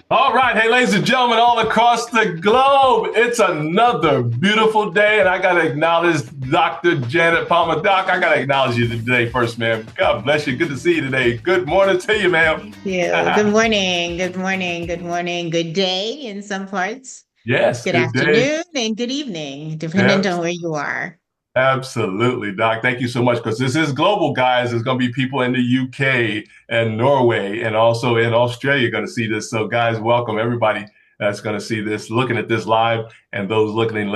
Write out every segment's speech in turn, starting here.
All right, hey, ladies and gentlemen, all across the globe, it's another beautiful day, and I got to acknowledge Dr. Janet Palmer. Doc, I got to acknowledge you today first, man. God bless you. Good to see you today. Good morning to you, ma'am. Thank you. Good morning. Good morning. Good morning. Good day in some parts. Yes, Good good day. afternoon and good evening, depending Yep, on where you are. absolutely, Doc. Thank you so much because this is global, guys. There's going to be people in the UK and Norway and also in Australia going to see this. So, guys, welcome everybody that's going to see this, looking at this live, and those listening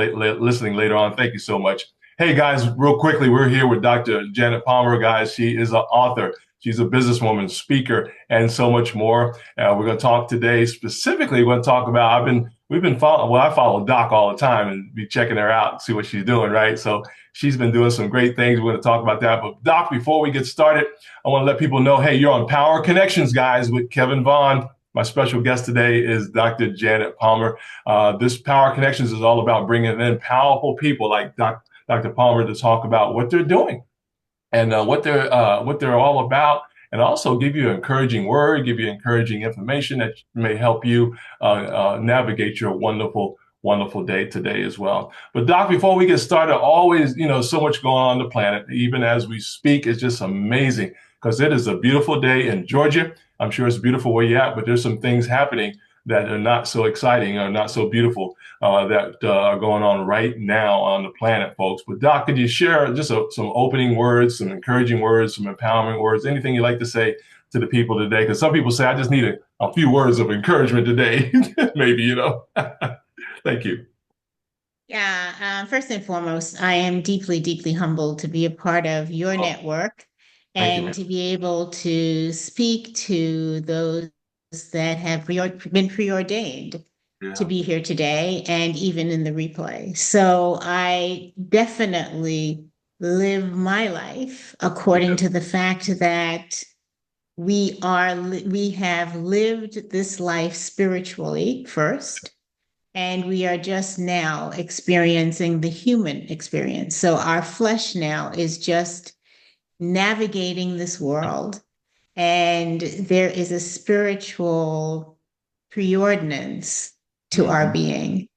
later on. Thank you so much. Hey, guys, real quickly, we're here with Dr. Janet Palmer, guys. She is an author. She's a businesswoman, speaker, and so much more. We're going to talk today specifically. We're going to talk about. We've been following. Well, I follow Doc all the time and be checking her out, see what she's doing, right? So she's been doing some great things. We're going to talk about that. But Doc, before we get started, I want to let people know, hey, you're on Power Connections, guys, with Kevin Vaughan. My special guest today is Dr. Janet Palmer. This Power Connections is all about bringing in powerful people like Dr. Palmer to talk about what they're doing and what they're all about, and also give you an encouraging word, give you encouraging information that may help you navigate your wonderful day today as well. But Doc, before we get started, always, so much going on the planet. Even as we speak, it's just amazing because it is a beautiful day in Georgia. I'm sure it's beautiful where you're at, but there's some things happening that are not so exciting or not so beautiful that are going on right now on the planet, folks. But Doc, could you share just some opening words, some encouraging words, some empowering words, anything you'd like to say to the people today? Because some people say, I just need a few words of encouragement today, maybe. Thank you. Yeah, first and foremost, I am deeply, deeply humbled to be a part of your Oh, network thank you, and man. to be able to speak to those that have been preordained to Yeah. be here today and even in the replay. So I definitely live my life according Yes. to the fact that we have lived this life spiritually first, and we are just now experiencing the human experience. So our flesh now is just navigating this world, and there is a spiritual preordinance to our Hmm. being.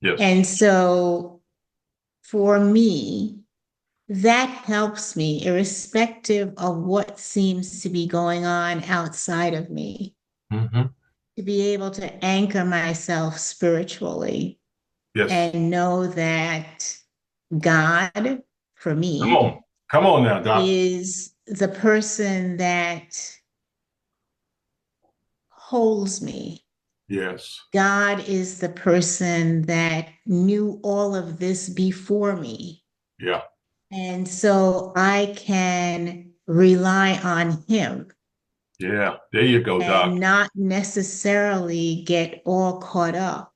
Yes. And so for me, that helps me, irrespective of what seems to be going on outside of me, Hmm. to be able to anchor myself spiritually Yes. and know that God, for Come me, on. Come on now, Doc. is the person that holds me. Yes. God is the person that knew all of this before me. Yeah. And so I can rely on him Yeah. There you go, Doc. and not necessarily get all caught up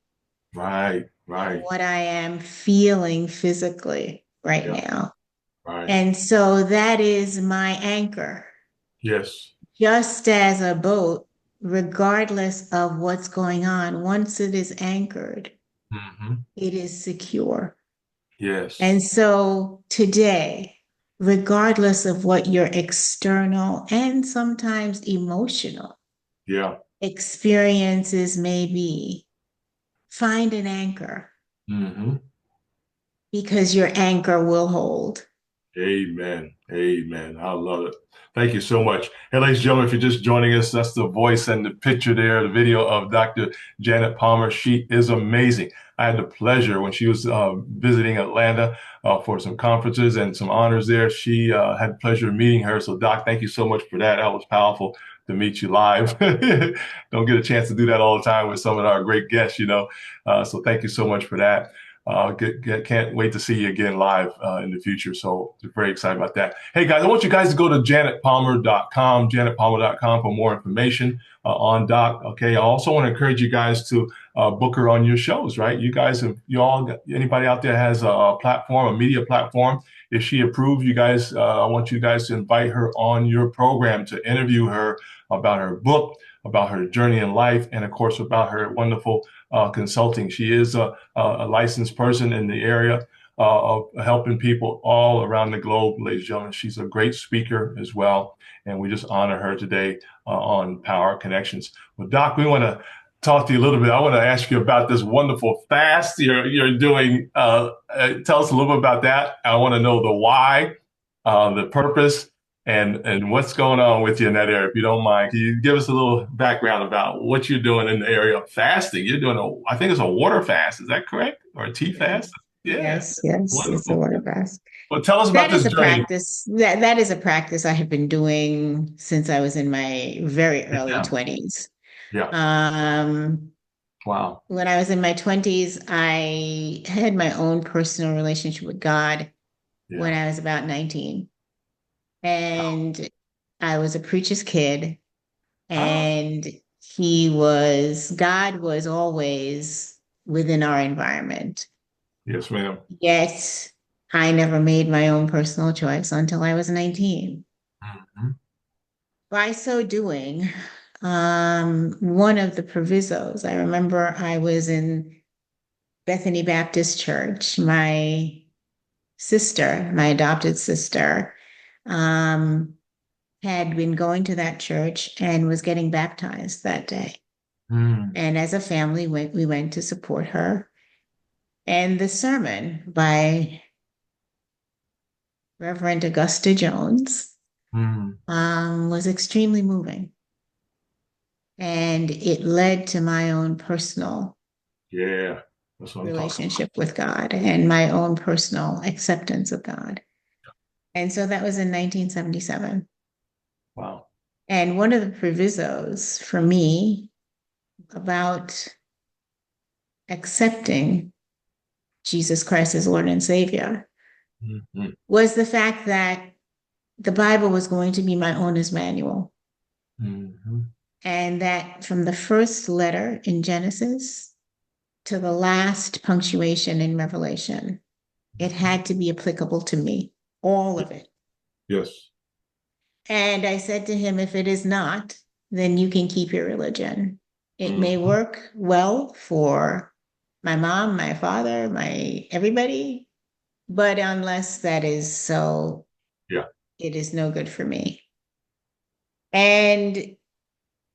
Right. in Right. what I am feeling physically right Yeah. now. Right. And so that is my anchor. Yes. Just as a boat, regardless of what's going on, once it is anchored, Hmm. it is secure. Yes. And so today, regardless of what your external and sometimes emotional Yeah. experiences may be, find an anchor Hmm. because your anchor will hold. Amen. Amen. I love it. Thank you so much. Hey, ladies and gentlemen, if you're just joining us, that's the voice and the picture there, the video of Dr. Janet Palmer. She is amazing. I had the pleasure when she was visiting Atlanta for some conferences and some honors there. She had the pleasure of meeting her. So, Doc, thank you so much for that. That was powerful to meet you live. Don't get a chance to do that all the time with some of our great guests. So, thank you so much for that. Can't wait to see you again live in the future. So very excited about that. Hey guys, I want you guys to go to janetpalmer.com for more information on Doc. Okay. I also want to encourage you guys to book her on your shows, right? You guys, if you all, anybody out there has a platform, a media platform, if she approves, you guys, I want you guys to invite her on your program to interview her about her book, about her journey in life, and of course, about her wonderful consulting. She is a licensed person in the area of helping people all around the globe, ladies and gentlemen. She's a great speaker as well. And we just honor her today on Power Connections. Well, Doc, we want to talk to you a little bit. I want to ask you about this wonderful fast you're doing. Tell us a little bit about that. I want to know the why, the purpose, and what's going on with you in that area. If you don't mind, can you give us a little background about what you're doing in the area of fasting? You're doing I think it's a water fast. Is that correct? Or a tea fast? Yes, Yeah, yes, it's a wonderful. water fast. Well, tell us about That is this a journey. practice that is a practice I have been doing since I was in my very early Yeah, 20s. yeah. Um, Wow. when I was in my 20s, I had my own personal relationship with God when Yeah. I was about 19. And I was a preacher's kid, Ah, and God was always within our environment. yes, ma'am. Yet I never made my own personal choice until I was 19. Mhm. By so doing, one of the provisos, I remember I was in Bethany Baptist Church. My sister, my adopted sister, um, had been going to that church and was getting baptized that day. Mm, And as a family, we went to support her. And the sermon by Reverend Augusta Jones mm. was extremely moving. And it led to my own personal Yeah, that's what I'm talking about. relationship with God and my own personal acceptance of God. And so that was in 1977. Wow. And one of the provisos for me about accepting Jesus Christ as Lord and Savior Mhm. was the fact that the Bible was going to be my owner's manual. Mhm. And that from the first letter in Genesis to the last punctuation in Revelation, it had to be applicable to me, all of it. Yes. And I said to him, if it is not, then you can keep your religion. It may Mhm. work well for my mom, my father, my everybody, but unless that is so, Yeah. it is no good for me. And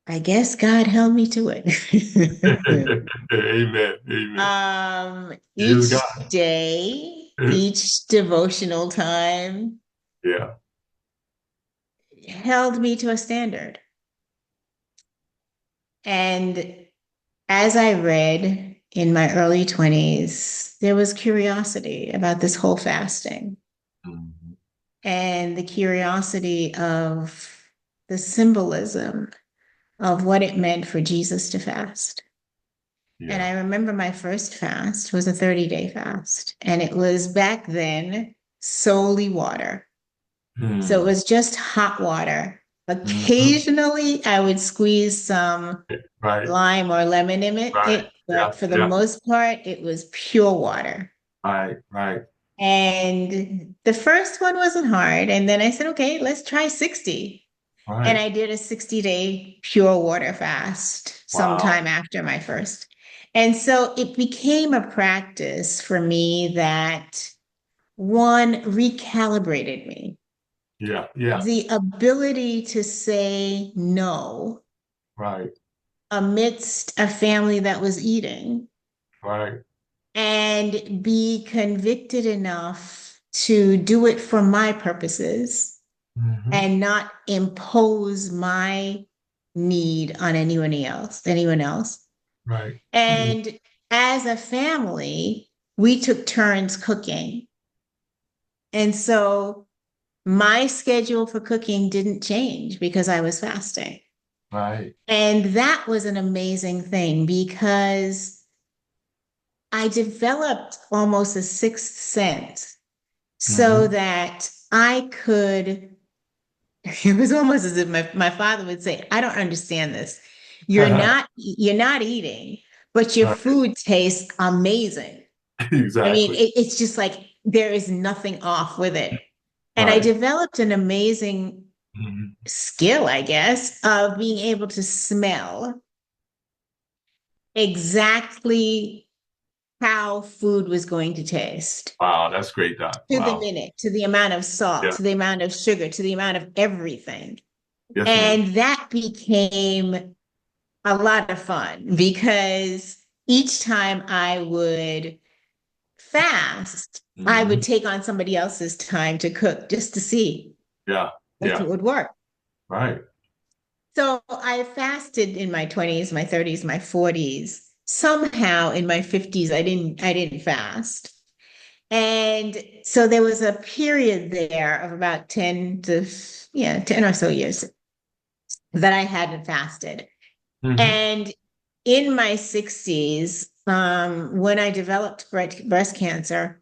I guess God held me to it. Amen. Amen. He is Each God. day, each devotional time Yeah. held me to a standard. And as I read in my early 20s, there was curiosity about this whole fasting Mhm. and the curiosity of the symbolism of what it meant for Jesus to fast. And Yeah. I remember my first fast was a 30-day fast, and it was back then solely water. So it Mm. was just hot water. Mhm. Occasionally, I would squeeze some Right. lime or lemon in Right. it, Yeah. but for the Yeah. most part, it was pure water. Right. Right. And the first one wasn't hard. And then I said, okay, let's try 60. And Right. I did a 60-day pure water fast Wow. sometime after my first. And so it became a practice for me that one recalibrated me. Yeah. Yeah. The ability to say no Right. amidst a family that was eating Right. and be convicted enough to do it for my purposes Hmm. and not impose my need on anyone else. Right. Mhm. And as a family, we took turns cooking. And so my schedule for cooking didn't change because I was fasting. Right. And that was an amazing thing because I developed almost a sixth sense so Hmm. that I could, it was almost as if my father would say, I don't understand this. You're not eating, but your Right. food tastes amazing. I mean, Exactly. it's just like there is nothing off with it. And I Right. developed an amazing Mhm. skill, I guess, of being able to smell exactly how food was going to taste Wow. That's great, Doc. to the Wow. minute, to the amount of salt, Yeah. to the amount of sugar, to the amount of everything. Yes, ma'am. And that became a lot of fun because each time I would fast, I would Hmm. take on somebody else's time to cook just to see Yeah, if yeah, it would work. right. So I fasted in my 20s, my 30s, my 40s. Somehow in my 50s, I didn't fast. And so there was a period there of about 10 to, yeah, 10 or so years that I hadn't fasted. Hmm. And in my 60s, when I developed breast cancer,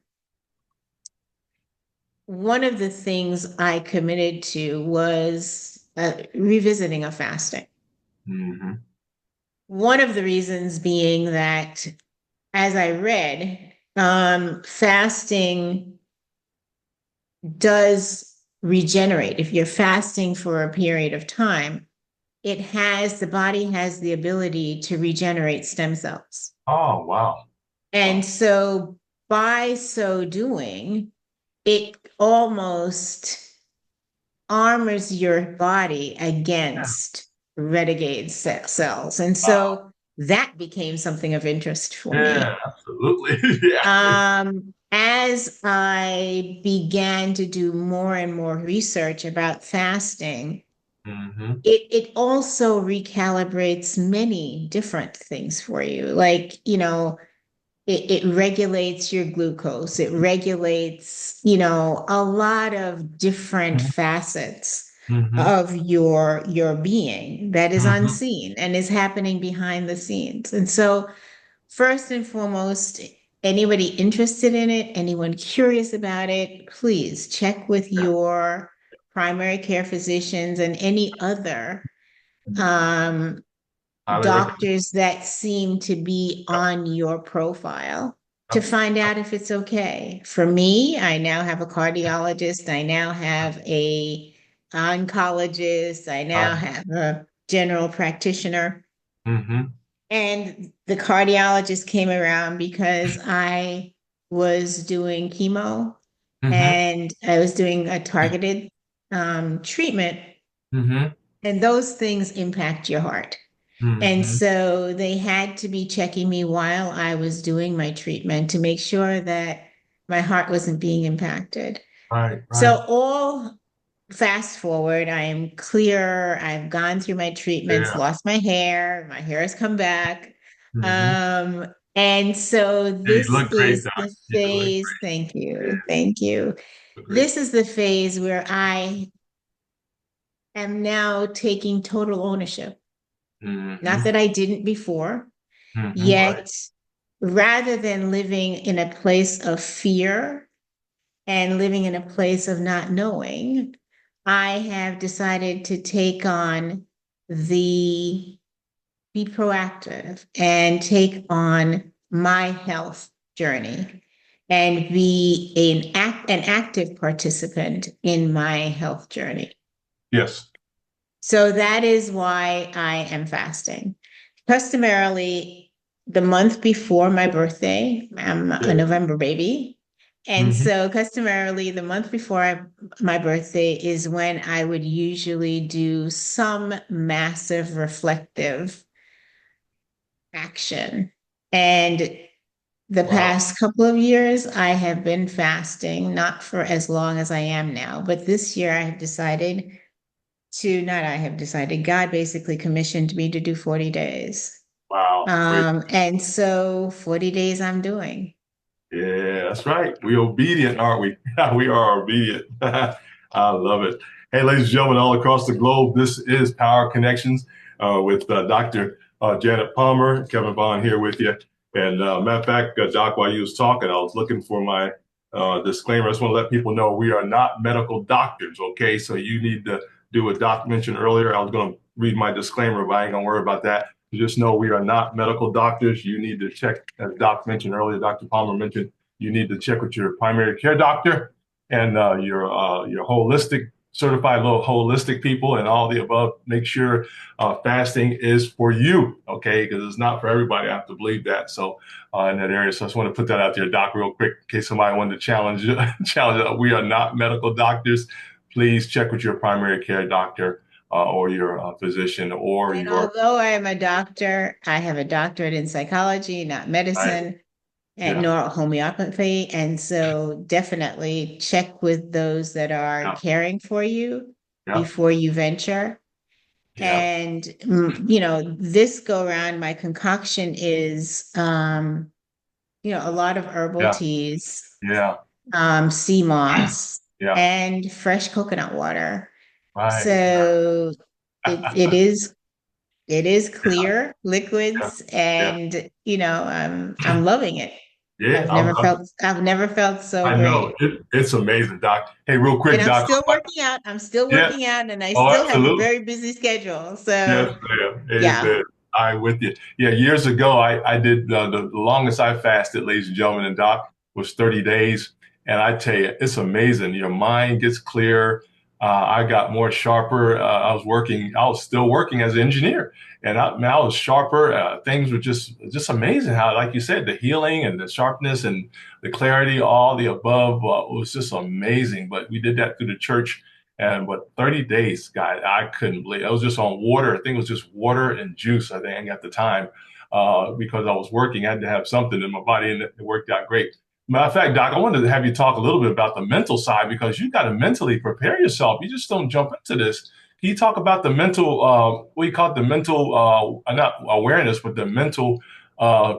one of the things I committed to was revisiting a fasting. Hmm. One of the reasons being that, as I read, fasting does regenerate. If you're fasting for a period of time, the body has the ability to regenerate stem cells. Oh, wow. And Wow. so by so doing, it almost armors your body Yeah. against renegade cells. And Wow. so that became something of interest for Yeah, me. absolutely. Yeah. As I began to do more and more research about fasting, Hmm. it also recalibrates many different things for you. Like, it regulates your glucose. It regulates, a lot of different facets Hmm. of your being that is Hmm. unseen and is happening behind the scenes. And so, first and foremost, anybody interested in it, anyone curious about it, please check with Yeah. your primary care physicians and any other um, Highly recommend. doctors that seem to be Yep. on your profile to Yep. find out if it's okay. For me, I now have a cardiologist, I now have a oncologist, I now Right. have a general practitioner. Hmm. And the cardiologist came around because I was doing chemo Hmm. and I was doing a targeted treatment, Hmm. and those things impact your heart. And Hmm. so they had to be checking me while I was doing my treatment to make sure that my heart wasn't being impacted. Right, right. So, all fast forward, I am clear. I've gone through my treatments, Yeah. lost my hair has come back. Hmm. And so You this look great, is Doc. the You look phase, thank great. you, Yeah, thank you. you look great. This is the phase where I am now taking total ownership. Not Hmm. that I didn't before, Right. yet rather than living in a place of fear and living in a place of not knowing, I have decided to take on the be proactive and take on my health journey and be an active participant in my health journey. Yes. So that is why I am fasting. Customarily, the month before my birthday, I'm a Yeah. November baby. And Hmm. so, customarily, the month before my birthday is when I would usually do some massive reflective action. And the Wow. past couple of years, I have been fasting, not for as long as I am now, but this year I have decided not I have decided, God basically commissioned me to do 40 days. Wow. Great. And so 40 days I'm doing. Yeah, that's right. We're obedient, aren't we? We are obedient. I love it. Hey, ladies and gentlemen, all across the globe, this is Power Connections with Dr. Janet Palmer, Kevin Vaughan here with you. And matter of fact, Doc, while you was talking, I was looking for my disclaimer. I just want to let people know we are not medical doctors, okay? So you need to do what Doc mentioned earlier. I was going to read my disclaimer, but I ain't going to worry about that. Just know we are not medical doctors. You need to check, as Doc mentioned earlier, Dr. Palmer mentioned, you need to check with your primary care doctor and your holistic certified little holistic people and all the above. Make sure fasting is for you, okay? Because it's not for everybody. I have to believe that. So in that area, so I just want to put that out there, Doc, real quick, in case somebody wanted to challenge. We are not medical doctors. Please check with your primary care doctor or your physician or And your although I am a doctor, I have a doctorate in psychology, not right. medicine, and Yeah, nor homeopathy. And so definitely check with those that are yeah, caring for you yeah, before you venture. yeah, And this go around, my concoction is a lot of herbal yeah, teas, yeah, sea moss, yeah. and fresh coconut water. Right. So it is Yeah, clear yeah, liquids, yeah, and I'm loving it. yeah. I've never felt so I know great. it's amazing, Doc. Hey, real And quick, I'm Doc. still working out. I'm still Yeah. working out, and I Oh, still have a absolutely. very busy schedule. Yes, So ma'am. yeah. Amen. I'm with you. Yeah, years ago, I did the longest I fasted, ladies and gentlemen, and Doc, was 30 days. And I tell you, it's amazing. Your mind gets clear. I got more sharper. I was still working as an engineer, and man, I was sharper. Things were just amazing how, like you said, the healing and the sharpness and the clarity, all the above, was just amazing. But we did that through the church, and what 30 days, guys, I couldn't believe it. It was just on water. I think it was just water and juice, I think, at the time, because I was working. I had to have something in my body, and it worked out great. Matter of fact, Doc, I wanted to have you talk a little bit about the mental side because you got to mentally prepare yourself. You just don't jump into this. Can you talk about the mental, what you call it, the mental, not awareness, but the mental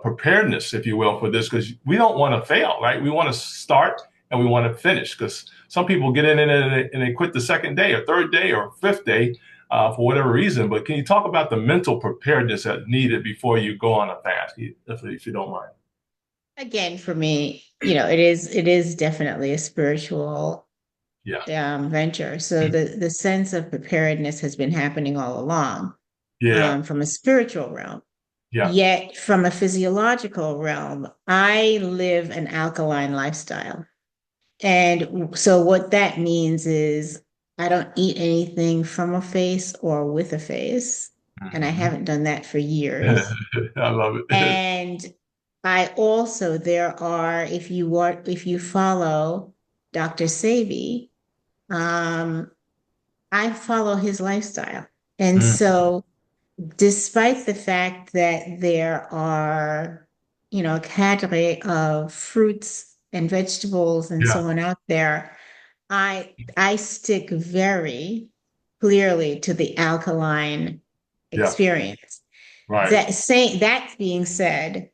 preparedness, if you will, for this? Because we don't want to fail, right? We want to start and we want to finish because some people get in it and they quit the second day or third day or fifth day for whatever reason. But can you talk about the mental preparedness that's needed before you go on a fast, if you don't mind? Again, for me, it is definitely a spiritual Yeah, venture. So the sense of preparedness has been happening all along, yeah, from a spiritual realm. yeah. Yet, from a physiological realm, I live an alkaline lifestyle. And so, what that means is I don't eat anything from a face or with a face. And I Mhm. haven't done that for years. I love it. And if you follow Dr. Sabi, um, I follow his lifestyle. And Mm, so, despite the fact that there are, a cadre of fruits and vegetables and yeah, so on out there, I stick very clearly to the alkaline yeah, experience. right. That being said,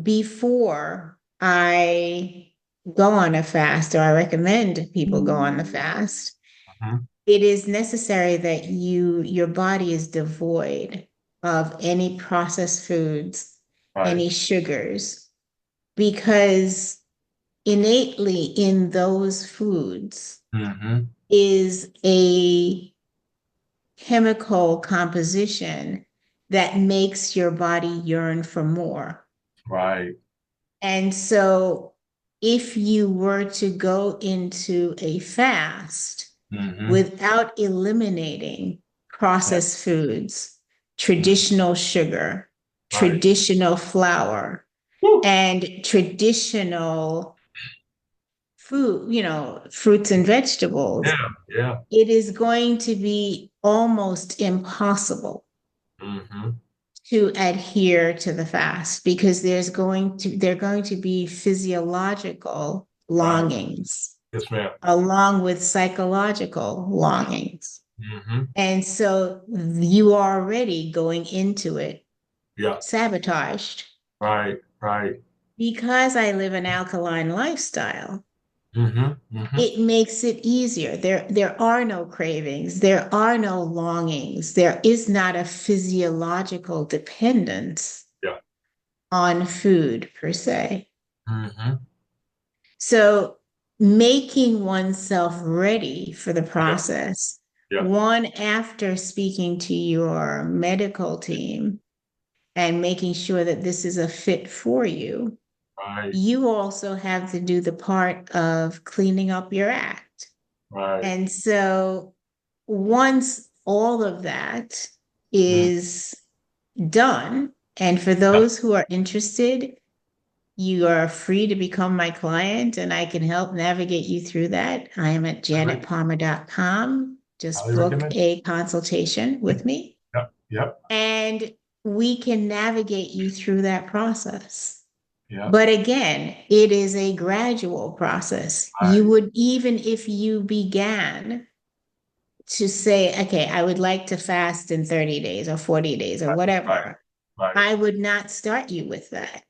before I go on a fast, or I recommend people go on the fast, Mhm. it is necessary that your body is devoid of any processed foods, Right. any sugars, because innately in those foods Hmm. is a chemical composition that makes your body yearn for more. Right. And so, if you were to go into a fast Hmm. without eliminating Yeah. processed foods, Mhm. traditional sugar, Right. traditional flour, Woo. and traditional food, fruits and vegetables, Yeah. Yeah. it is going to be almost impossible Hmm. to adhere to the fast because there are going to be physiological Right. longings Yes, ma'am. along with psychological longings. Hmm. And so you are already going into it Yeah. sabotaged. Right. Right. Because I live an alkaline lifestyle, Hmm. Hmm. it makes it easier. There are no cravings, there are no longings, there is not a physiological dependence Yeah. on food per se. Hmm. So, making oneself ready for the Yeah. process, Yeah. one, after speaking to your medical team and making sure that this is a fit for you, Right. you also have to do the part of cleaning up your act. Right. And so, once all of that Mm. is done, and for Yeah. those who are interested, you are free to become my client and I can help navigate you through that. I am at Great. janetpalmer.com Just Highly book recommend. a consultation with me, Yep. Yep. and we can navigate you through that process. Yep. But again, it is a gradual process. You Right. would, even if you began to say, okay, I would like to fast in 30 days or 40 days or Right. whatever, Right. I would not start you with that.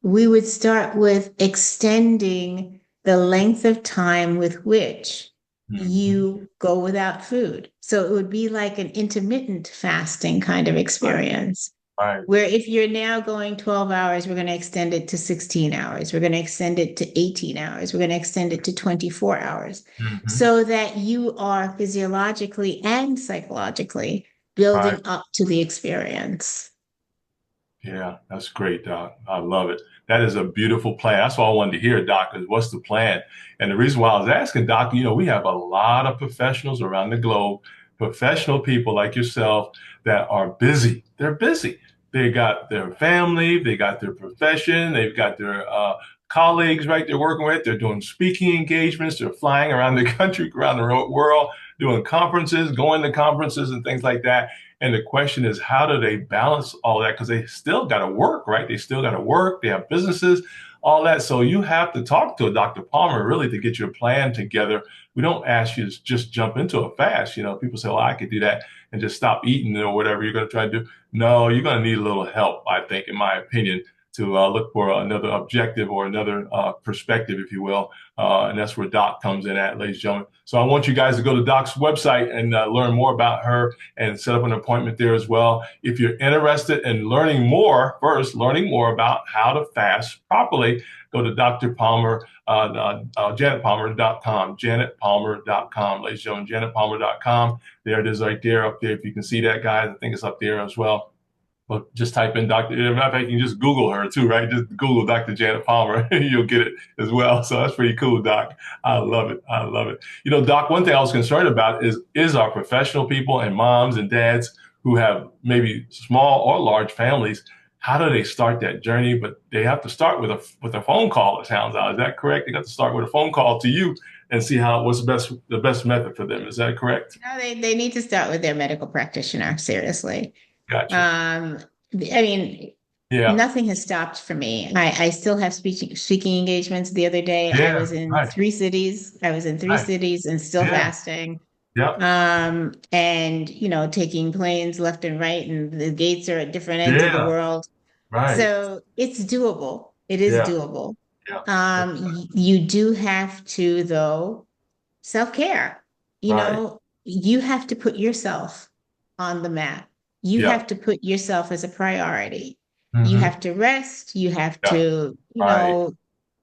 We would start with extending the length of time with which Mhm. you go without food. So it would be like an intermittent fasting kind of Right. experience, Right. where if you're now going 12 hours, we're going to extend it to 16 hours. We're going to extend it to 18 hours. We're going to extend it to 24 hours Hmm. so that you are physiologically and psychologically Right. building up to the experience. Yeah, that's great, Doc. I love it. That is a beautiful plan. That's all I wanted to hear, Doc, is what's the plan? And the reason why I was asking, Doc, we have a lot of professionals around the globe, professional people like yourself that are busy. They're busy. They got their family, they got their profession, they've got their colleagues, right, they're working with. They're doing speaking engagements. They're flying around the country, around the world, doing conferences, going to conferences and things like that. And the question is, how do they balance all that? Because they still got to work, right? They still got to work. They have businesses, all that. So you have to talk to a Dr. Palmer really to get your plan together. We don't ask you to just jump into a fast. People say, well, I could do that and just stop eating or whatever you're going to try to do. No, you're going to need a little help, I think, in my opinion, to look for another objective or another perspective, if you will. And that's where Doc comes in at, ladies and gentlemen. So I want you guys to go to Doc's website and learn more about her and set up an appointment there as well. If you're interested in learning more, first, learning more about how to fast properly, go to Dr. Palmer, JanetPalmer.com, JanetPalmer.com, ladies and gentlemen, JanetPalmer.com. There it is right there up there. If you can see that, guys, I think it's up there as well. But just type in Dr. Matter of fact, you can just Google her too, right? Just Google Dr. Janet Palmer. You'll get it as well. So that's pretty cool, Doc. I love it. I love it. Doc, one thing I was concerned about is our professional people and moms and dads who have maybe small or large families. How do they start that journey? But they have to start with a phone call, it sounds like. Is that correct? They got to start with a phone call to you and see what's the best method for them. Is that correct? No, they need to start with their medical practitioner, seriously. Gotcha. Um, I mean, Yeah. nothing has stopped for me. I still have speaking engagements. The other day, I Yeah. was in Right. three cities. I was in three Right. cities and still Yeah. fasting. Yep. And taking planes left and right, and the gates are at different ends of the Yeah. world. Right. So it's doable. It is Yeah. doable. Yeah. You do have to, though, self-care. Right. You have to put yourself on the map. You Yeah. have to put yourself as a priority. You Hmm. have to rest. You have Yeah. to, Right.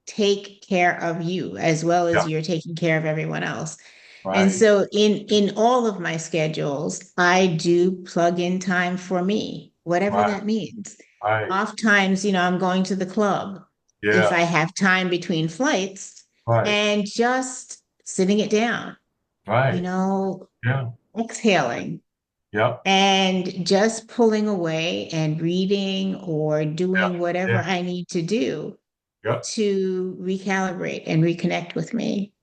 take care of you as well Yeah. as you're taking care of everyone else. And Right. so in all of my schedules, I do plug in time for me, whatever Right. that means. Right. Oftentimes, I'm going to the club if Yeah. I have time between flights Right. and just sitting it down, you Right. know, Yeah. exhaling Yep. and just pulling away and reading or Yeah. doing whatever Yeah. I need to do Yep. to recalibrate and reconnect with me.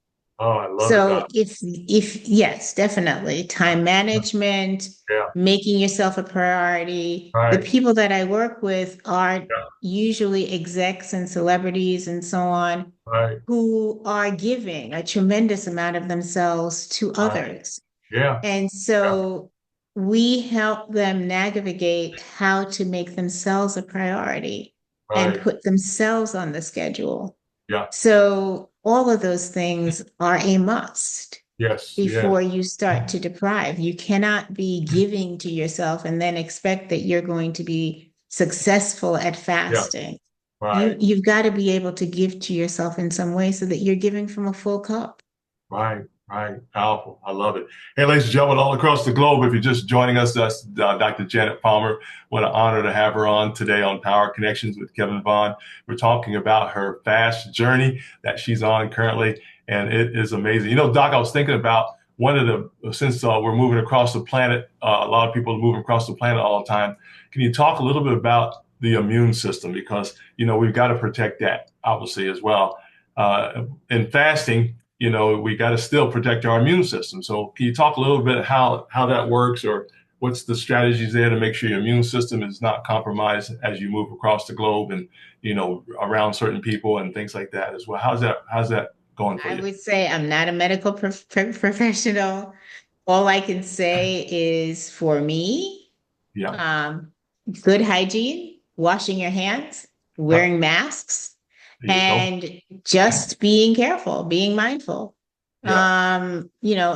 Oh, I love it, So Doc. if yes, definitely time management, Yeah. making yourself a priority. The Right. people that I work with are Yeah. usually execs and celebrities and so on Right. who are giving a tremendous amount of themselves to Right. others. Yeah. And Yeah. so we help them navigate how to make themselves a priority and Right. put themselves on the schedule. Yeah. So all of those things are a must Yes. before Yes. you start to deprive. You cannot be giving to yourself and then expect that you're going to be successful at Yeah. fasting. Right. You've got to be able to give to yourself in some way so that you're giving from a full cup. Right, right. Powerful. I love it. Hey, ladies and gentlemen, all across the globe, if you're just joining us, that's Dr. Janet Palmer. What an honor to have her on today on Power Connections with Kevin Vaughan. We're talking about her fast journey that she's on currently, and it is amazing. Doc, I was thinking about since we're moving across the planet, a lot of people are moving across the planet all the time. Can you talk a little bit about the immune system? Because, we've got to protect that, obviously, as well. In fasting, we got to still protect our immune system. So can you talk a little bit how that works, or what's the strategies there to make sure your immune system is not compromised as you move across the globe and around certain people and things like that as well? How's that going for I you? would say I'm not a medical professional. All I can say is for me, Yeah. um, good hygiene, washing your hands, Huh. wearing masks, There you go. and just being careful, being mindful. Yeah.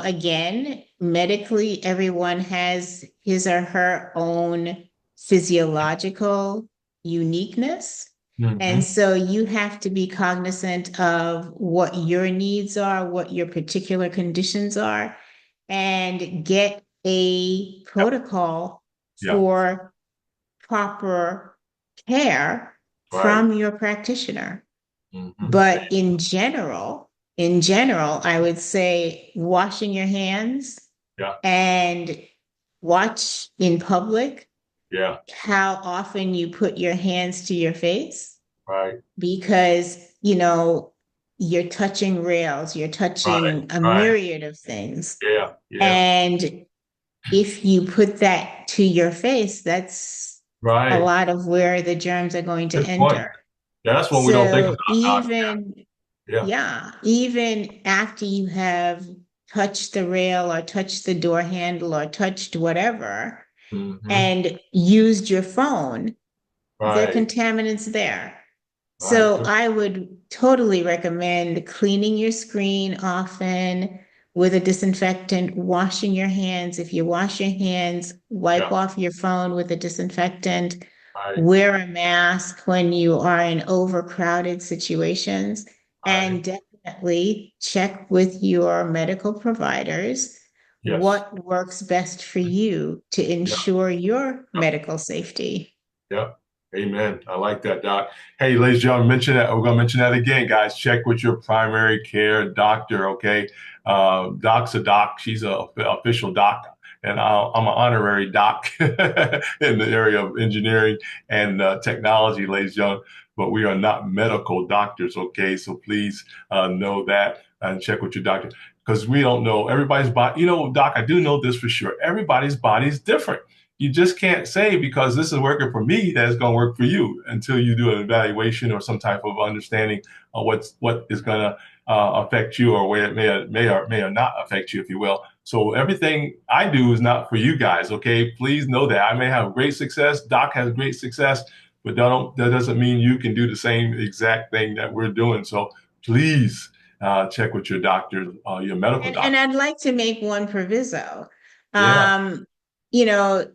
Again, medically, everyone has his or her own physiological uniqueness. And Hmm. so you have to be cognizant of what your needs are, what your particular conditions are, and get a Yep. protocol Yeah. for proper care Right. from your practitioner. Hmm. But in general, I would say washing your hands Yeah. and watch in public Yeah. how often you put your hands to your face Right. because, you're touching rails, you're Right. touching a Right. myriad of things. Yeah. Yeah. And if you put that to your face, that's a Right. lot of where the germs are going to Good point. enter. Yeah, that's one we don't think So about, Doc. even, Yeah. yeah, even after you have touched the rail or touched the door handle or touched whatever Hmm. and used your phone, there are Right. contaminants there. Right. So I would totally recommend cleaning your screen often with a disinfectant, washing your hands. If you wash your hands, wipe Yeah. off your phone with a disinfectant, Right. wear a mask when you are in overcrowded situations, Right. and definitely check with your medical providers Yes. what works best for you to Yeah. ensure your Yeah. medical safety. Yeah. Amen. I like that, Doc. Hey, ladies and gentlemen, mention that. We're going to mention that again, guys. Check with your primary care doctor, okay? Doc's a doc. She's a official doc, and I'm an honorary doc in the area of engineering and technology, ladies and gentlemen. But we are not medical doctors, okay? So please know that and check with your doctor because we don't know everybody's body. Doc, I do know this for sure. Everybody's body is different. You just can't say because this is working for me that it's going to work for you until you do an evaluation or some type of understanding of what is going to affect you or where it may or not affect you, if you will. So everything I do is not for you guys. Okay, please know that I may have great success. Doc has great success, but that doesn't mean you can do the same exact thing that we're doing. So please check with your doctor, your medical And doctor. I'd like to make one proviso. Yeah, Um, you know,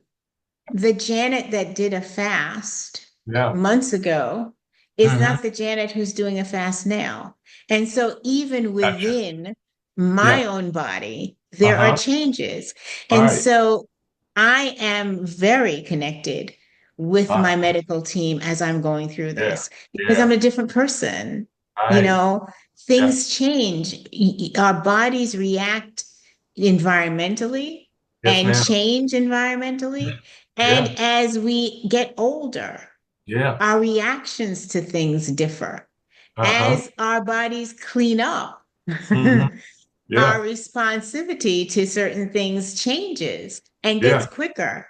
the Janet that did a fast yeah. months ago is Hmm. not the Janet who's doing a fast now. And so, even Gotcha. within Yeah. my own body, Uh there are huh. changes. And Right. so, I am very connected with Uh, my medical team as I'm going through yeah. this because I'm Yeah. a different person. You Right. know, Yeah. things change. Our bodies react environmentally Yes, and ma'am. change environmentally. And Yeah. as we get older, Yeah. our reactions to things differ. Uh huh. As our bodies clean up, Hmm. our Yeah. responsivity to certain things changes and gets Yeah. quicker.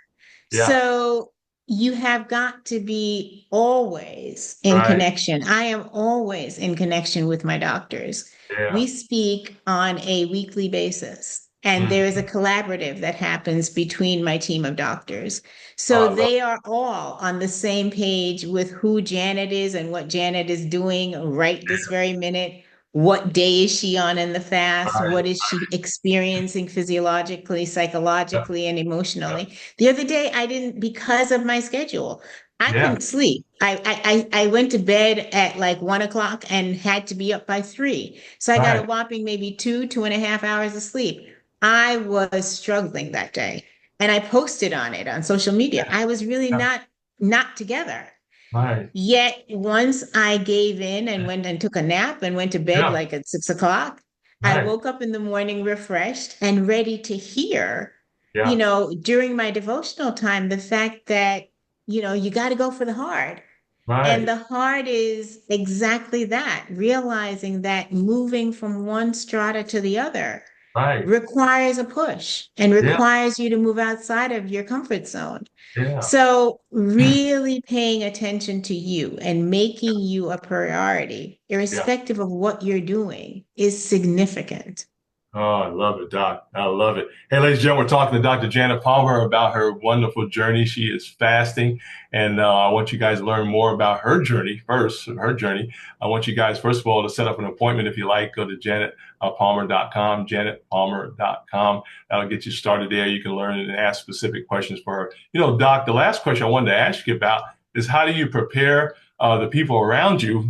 Yeah. So you have got to be always in Right. connection. I am always in connection with my doctors. Yeah. We speak on a weekly basis, and there is a Hmm. collaborative that happens between my team of doctors. Oh, So I love. they are all on the same page with who Janet is and what Janet is doing right this very minute. What day is she on in the fast? Right. What is she experiencing physiologically, Yeah. psychologically, and Yeah. emotionally? The other day, I didn't, because of my schedule, I Yeah. couldn't sleep. I went to bed at like 1 o'clock and had to be up by 3. So I got a Right. whopping maybe 2.5 hours of sleep. I was struggling that day. And I posted on it on social media. Yeah. I was really Yeah. not together. Right. Yet once I gave in and went and took a nap and went to bed Yeah. like at 6 o'clock, I Right. woke up in the morning refreshed and ready to hear, Yeah. during my devotional time, the fact that, you got to go for the hard. And Right. the heart is exactly that, realizing that moving from one strata to the other Right. requires a push and Yeah. requires you to move outside of your comfort zone. Yeah. So, really paying attention to you and making you a priority, Yeah. irrespective of what you're doing, is significant. Oh, I love it, Doc. I love it. Hey, ladies and gentlemen, we're talking to Dr. Janet Palmer about her wonderful journey. She is fasting, and I want you guys to learn more about her journey first. Her journey. I want you guys, first of all, to set up an appointment if you like. Go to janetpalmer.com, janetpalmer.com. That'll get you started there. You can learn and ask specific questions for her. Doc, the last question I wanted to ask you about is how do you prepare the people around you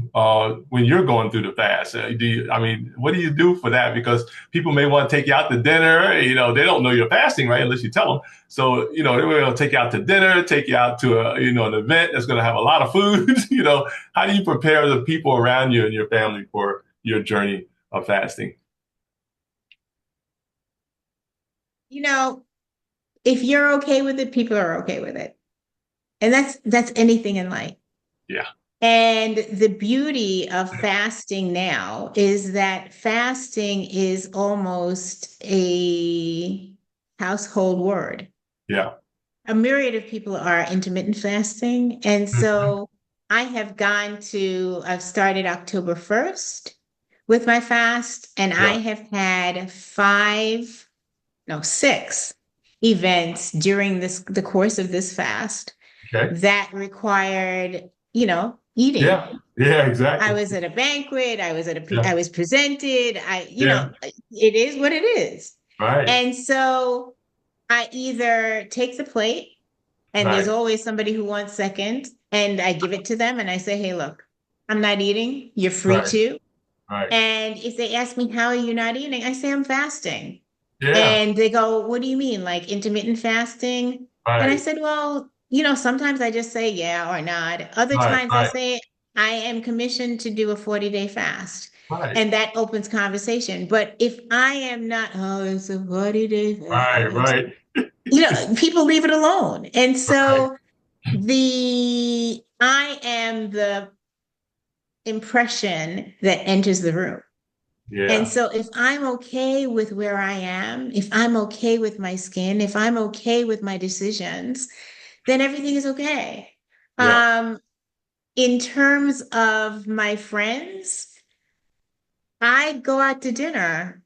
when you're going through the fast? I mean, what do you do for that? Because people may want to take you out to dinner. They don't know you're fasting, right? Unless you tell them. So, they will take you out to dinner, take you out to an event that's going to have a lot of food. How do you prepare the people around you and your family for your journey of fasting? You know, if you're okay with it, people are okay with it. And that's anything in life. Yeah, And the beauty of fasting now is that fasting is almost a household word. yeah, A myriad of people are intermittent fasting. And mhm, so I've started October 1st with my fast, and I yeah. have had six events during the course of this fast Okay. that required, eating. Yeah, yeah, I exactly. was at a banquet, Yeah, I was presented, yeah. it is what it is. Right, And so I either take the plate, and there's right, always somebody who wants second, and I give it to them and I say, hey, look, I'm not eating. You're free right, to. right. And if they ask me, how are you not eating? I say, I'm fasting. Yeah, And they go, what do you mean? Like intermittent fasting? And I right, said, well, sometimes I just say yeah or not. Other right, times I right, say, I am commissioned to do a 40-day fast. right, And that opens conversation. But if I am not, oh, it's a 40-day right, fast, right, people leave it alone. And right. so I am the impression that enters the room. And Yeah, so if I'm okay with where I am, if I'm okay with my skin, if I'm okay with my decisions, then everything is okay. yeah, Um, in terms of my friends, I go out to dinner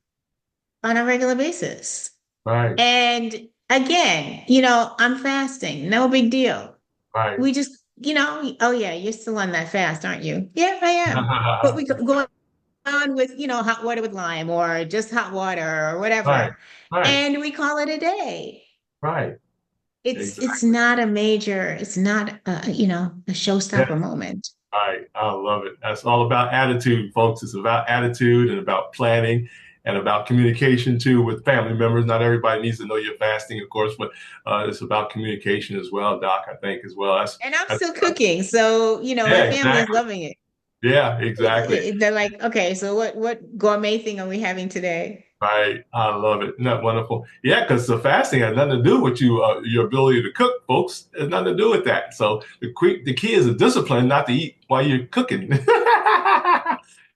on a regular basis. right, And again, I'm fasting, no big deal. right. We just, oh yeah, you're still on that fast, aren't you? Yeah, I am. But we go on with, hot water with lime or just hot water or Right, whatever. right, And we call it a day. right. It's Exactly. not a major, it's not a Yeah, showstopper moment. right. I love it. That's all about attitude, folks. It's about attitude and about planning and about communication too with family members. Not everybody needs to know you're fasting, of course, but it's about communication as well, Doc, I think as well. And I'm That's still cooking, so my yeah, family is exactly. loving it. Yeah, exactly. They're like, okay, so what gourmet thing are we having today? Right. I love it. Isn't that wonderful? Yeah, because the fasting has nothing to do with your ability to cook, folks. It has nothing to do with that. So the key is a discipline not to eat while you're cooking.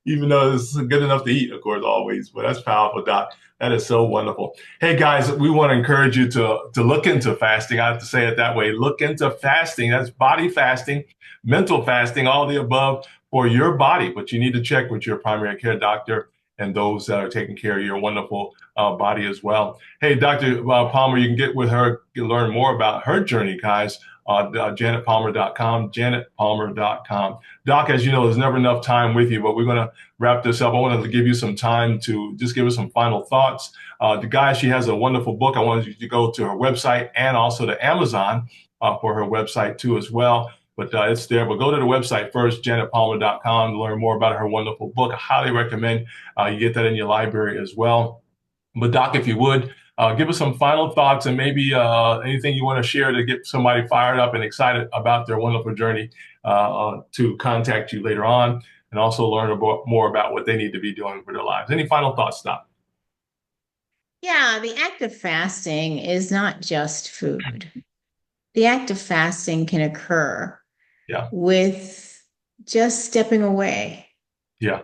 Even though it's good enough to eat, of course, always. But that's powerful, Doc. That is so wonderful. Hey guys, we want to encourage you to look into fasting. I have to say it that way. Look into fasting. That's body fasting, mental fasting, all the above for your body. But you need to check with your primary care doctor and those that are taking care of your wonderful body as well. Hey, Dr. Palmer, you can get with her, learn more about her journey, guys. janetpalmer.com, janetpalmer.com. Doc, as you know, there's never enough time with you, but we're going to wrap this up. I wanted to give you some time to just give us some final thoughts. The guy, she has a wonderful book. I wanted you to go to her website and also to Amazon for her website too as well. But it's there. But go to the website first, janetpalmer.com, to learn more about her wonderful book. I highly recommend you get that in your library as well. But Doc, if you would, give us some final thoughts and maybe anything you want to share to get somebody fired up and excited about their wonderful journey to contact you later on and also learn more about what they need to be doing for their lives. Any final thoughts, Doc? Yeah, the act of fasting is not just food. The act of fasting can occur Yeah. with just stepping away. Yeah.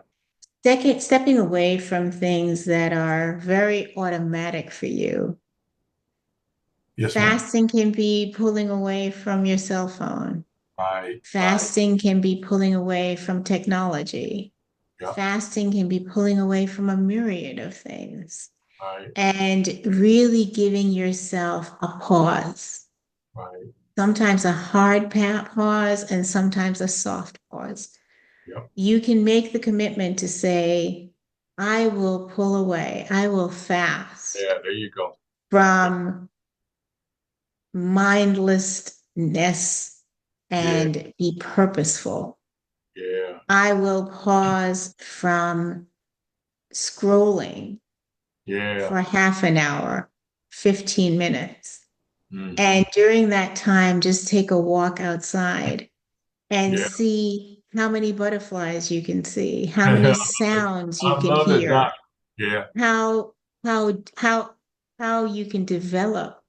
Stepping away from things that are very automatic for you. Yes, ma'am. Fasting can be pulling away from your cell phone. Right. Right. Fasting can be pulling away from technology. Yeah. Fasting can be pulling away from a myriad of things. Right. And really giving yourself a pause. Right. Sometimes a hard pause and sometimes a soft pause. Yep. You can make the commitment to say, I will pull away, I will fast Yeah. There you go. from mindlessness Yeah. and be purposeful. Yeah. I will pause from scrolling Yeah. for half an hour, 15 minutes. Hmm. And during that time, just take a walk outside and Yeah. see how many butterflies you can see, how many I sounds you can love it, Doc. hear, Yeah. how how how how you can develop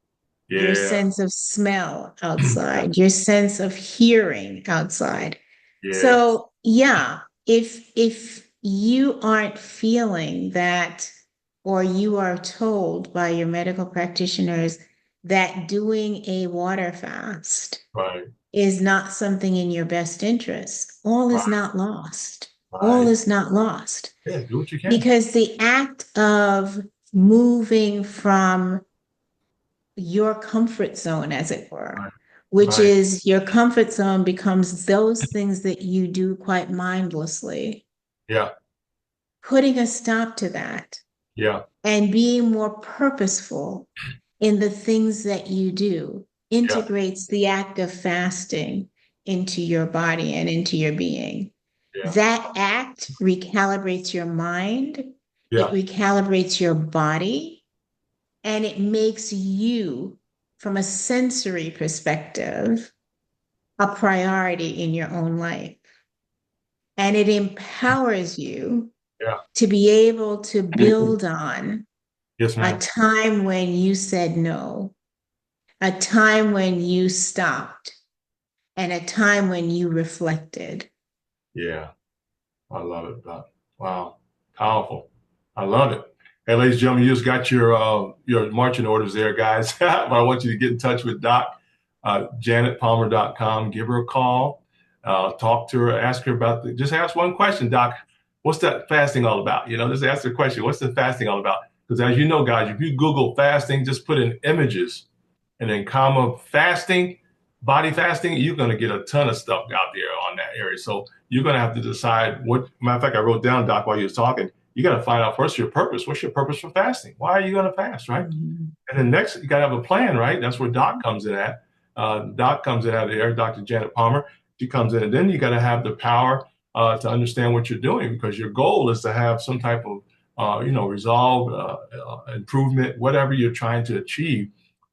your Yeah. sense of smell outside, your sense of hearing outside. Yeah. So, yeah, if you aren't feeling that, or you are told by your medical practitioners that doing a water fast Right. is not something in your best interest, all is Right. not lost. All Right. is not lost Yeah. Do what you can. because the act of moving from your comfort zone, as it were, Right. which Right. is your comfort zone becomes those things that you do quite mindlessly, Yeah. putting a stop to that Yeah. and being more purposeful in the things that you do Yeah. integrates the act of fasting into your body and into your being. Yeah. That act recalibrates your mind, it Yeah. recalibrates your body, and it makes you, from a sensory perspective, a priority in your own life. And it empowers you Yeah. to be able to build on Yes, a ma'am. time when you said no, a time when you stopped, and a time when you reflected. Yeah. I love it, Doc. Wow. Powerful. I love it. Hey, ladies and gentlemen, you just got your marching orders there, guys. But I want you to get in touch with Doc, janetpalmer.com. Give her a call, talk to her, ask her about just ask one question, Doc. What's that fasting all about? Just ask the question, what's the fasting all about? Because as you know, guys, if you Google fasting, just put in images and then comma fasting, body fasting, you're going to get a ton of stuff out there on that area. So you're going to have to decide what, matter of fact, I wrote down, Doc, while you was talking, you got to find out first your purpose. What's your purpose for fasting? Why are you going to fast, right? Mhm. And then next, you got to have a plan, right? That's where Doc comes in at. Doc comes in out of there, Dr. Janet Palmer. She comes in, and then you got to have the power to understand what you're doing because your goal is to have some type of, resolve, improvement, whatever you're trying to achieve.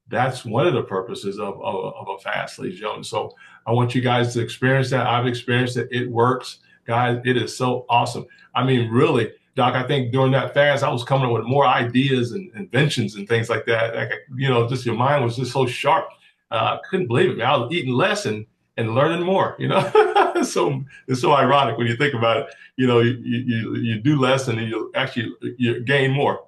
That's one of the purposes of a fast, ladies and gentlemen. So I want you guys to experience that. I've experienced it. It works, guys. It is so awesome. I mean, really, Doc, I think during that fast, I was coming up with more ideas and inventions and things like that. Like, just your mind was just so sharp. I couldn't believe it, man. I was eating less and learning more, so it's so ironic when you think about it. You do less and you gain more.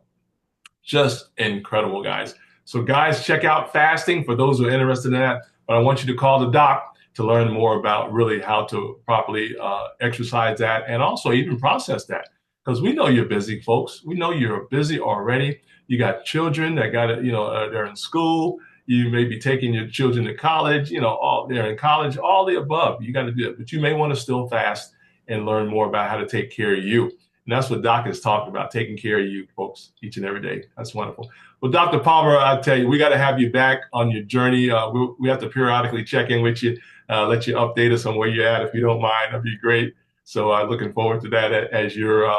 Just incredible, guys. So, guys, check out fasting for those who are interested in that. But I want you to call the doc to learn more about really how to properly exercise that and also even process that. Because we know you're busy, folks. We know you're busy already. You got children that got it, they're in school. You may be taking your children to college, all they're in college, all the above. You got to do it. But you may want to still fast and learn more about how to take care of you. And that's what Doc is talking about, taking care of you folks each and every day. That's wonderful. Well, Dr. Palmer, I tell you, we got to have you back on your journey. We have to periodically check in with you, let you update us on where you're at, if you don't mind. That'd be great. So looking forward to that as you're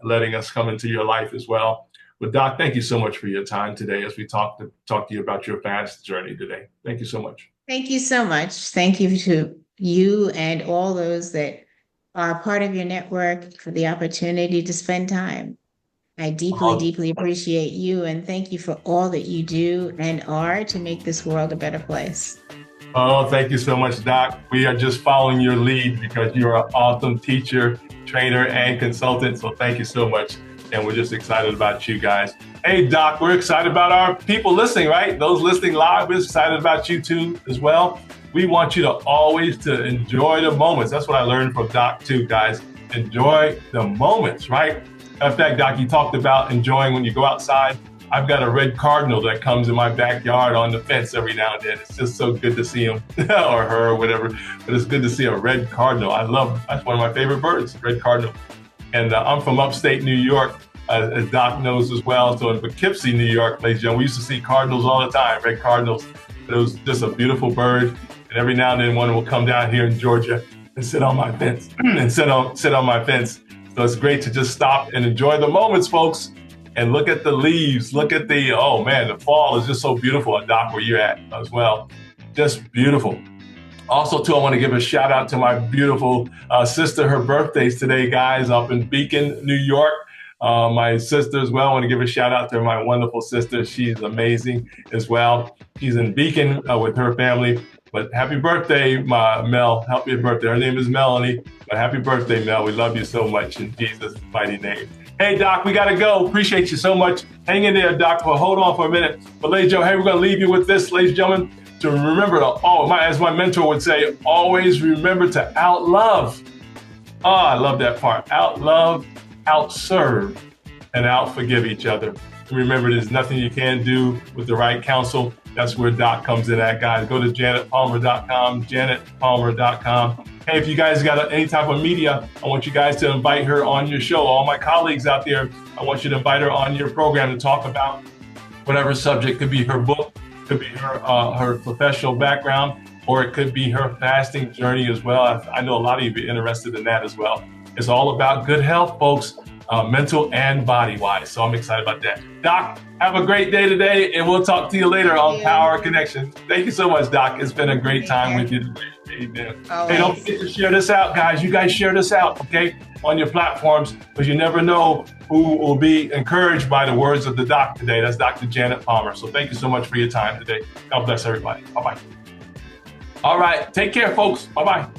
letting us come into your life as well. But Doc, thank you so much for your time today as we talk to you about your fast journey today. Thank you so much. Thank you so much. Thank you to you and all those that are part of your network for the opportunity to spend time. I deeply, Uh, deeply appreciate you and thank you for all that you do and are to make this world a better place. Oh, thank you so much, Doc. We are just following your lead because you're an awesome teacher, trainer, and consultant. So thank you so much. And we're just excited about you guys. Hey, Doc, we're excited about our people listening, right? Those listening live, we're excited about you too as well. We want you to always to enjoy the moments. That's what I learned from Doc too, guys. Enjoy the moments, right? In fact, Doc, you talked about enjoying when you go outside. I've got a red cardinal that comes in my backyard on the fence every now and then. It's just so good to see him or her or whatever. But it's good to see a red cardinal. I love them. That's one of my favorite birds, red cardinal. And I'm from upstate New York, as Doc knows as well. So in Poughkeepsie, New York, ladies and gentlemen, we used to see cardinals all the time, red cardinals. It was just a beautiful bird. And every now and then one will come down here in Georgia and sit on my fence and sit on my fence. So it's great to just stop and enjoy the moments, folks. And look at the leaves. Look at oh man, the fall is just so beautiful. Doc, where you're at as well. Just beautiful. Also, too, I want to give a shout out to my beautiful sister. Her birthday's today, guys, up in Beacon, New York. My sister as well. I want to give a shout out to my wonderful sister. She's amazing as well. She's in Beacon with her family. But happy birthday, Mel. Happy birthday. Her name is Melanie. But happy birthday, Mel. We love you so much in Jesus' mighty name. Hey, Doc, we got to go. Appreciate you so much. Hang in there, Doc. Well, hold on for a minute. But ladies and gentlemen, hey, we're going to leave you with this, ladies and gentlemen, to remember as my mentor would say, always remember to outlove. Oh, I love that part. Outlove, outserve, and outforgive each other. And remember, there's nothing you can do with the right counsel. That's where Doc comes in at, guys. Go to janetpalmer.com, janetpalmer.com. Hey, if you guys got any type of media, I want you guys to invite her on your show. All my colleagues out there, I want you to invite her on your program to talk about whatever subject. Could be her book, could be her professional background, or it could be her fasting journey as well. I know a lot of you be interested in that as well. It's all about good health, folks, mental and body-wise. So I'm excited about that. Doc, have a great day today, and we'll talk to you later on Power Connection. Thank you so much, Doc. It's been a great time with you today. Amen. Hey, don't forget to share this out, guys. You guys share this out, okay, on your platforms, because you never know who will be encouraged by the words of the doc today. That's Dr. Janet Palmer. So thank you so much for your time today. God bless everybody. Bye-bye. All right. Take care, folks. Bye-bye.